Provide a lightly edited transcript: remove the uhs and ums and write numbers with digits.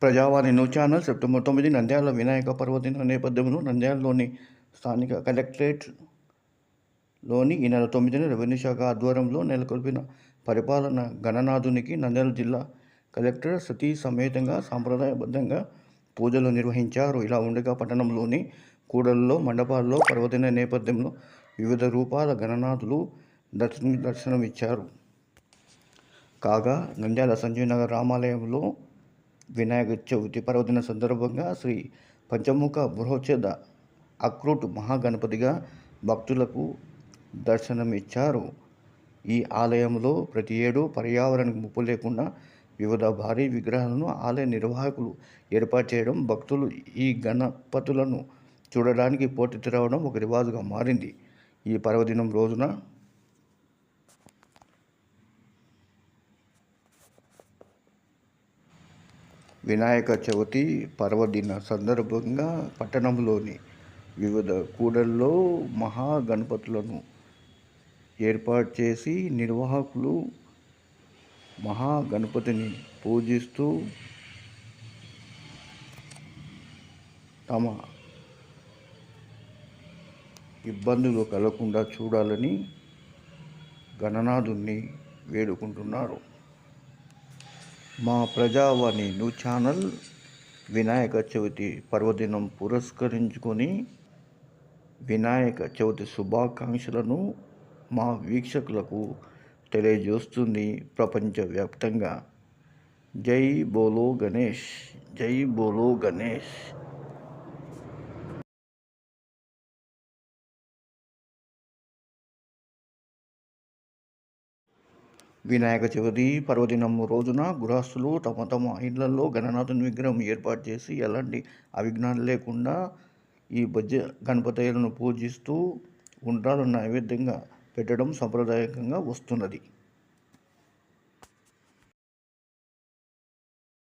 ప్రజావాణి news channel September 9 Nandyal Vinayaka పర్వదిన నేపథ్యంలో నంద్యాలలోని స్థానిక కలెక్టరేట్లోని ఈ నెల 9న రెవెన్యూ శాఖ ఆధ్వర్యంలో నెలకొల్పిన పరిపాలన గణనాథునికి నంద్యాల జిల్లా కలెక్టర్ సతీ సమేతంగా సాంప్రదాయబద్ధంగా పూజలు నిర్వహించారు. ఇలా ఉండగా పట్టణంలోని కూడళ్లలో, మండపాల్లో పర్వదిన నేపథ్యంలో వివిధ రూపాల గణనాథులు దర్శనమిచ్చారు. కాగా నంద్యాల సంజయ్ నగర్ రామాలయంలో వినాయక చవితి పర్వదిన సందర్భంగా శ్రీ పంచముఖ బృహచ్ఛేద అక్రూట్ మహాగణపతిగా భక్తులకు దర్శనమిచ్చారు. ఈ ఆలయంలో ప్రతి ఏడు పర్యావరణానికి ముప్పు లేకుండా వివిధ భారీ విగ్రహాలను ఆలయ నిర్వాహకులు ఏర్పాటు చేయడం, భక్తులు ఈ గణపతులను చూడడానికి పోటెత్తి ఒక రివాజుగా మారింది. ఈ పర్వదినం రోజున వినాయక చవితి పర్వదిన సందర్భంగా పట్టణంలోని వివిధ కూడళ్లలో మహాగణపతులను ఏర్పాటు చేసి నిర్వాహకులు మహాగణపతిని పూజిస్తూ తమ ఇబ్బందులు కలగకుండా చూడాలని గణనాథుని వేడుకుంటున్నారు. మా ప్రజావాణి న్యూస్ ఛానల్ వినాయక చవితి పర్వదినం పురస్కరించుకొని వినాయక చవితి శుభాకాంక్షలను మా వీక్షకులకు తెలియజేస్తుంది. ప్రపంచవ్యాప్తంగా జై బోలో గణేష్, జై బోలో గణేష్. వినాయక చవితి పర్వదినం రోజున గృహస్థులు తమ తమ ఇళ్లలో గణనాథుని విగ్రహం ఏర్పాటు చేసి ఎలాంటి అవిఘ్నాలు లేకుండా ఈ గణపతులను పూజిస్తూ ఉండ్రాలు నైవేద్యంగా పెట్టడం సంప్రదాయకంగా వస్తున్నది.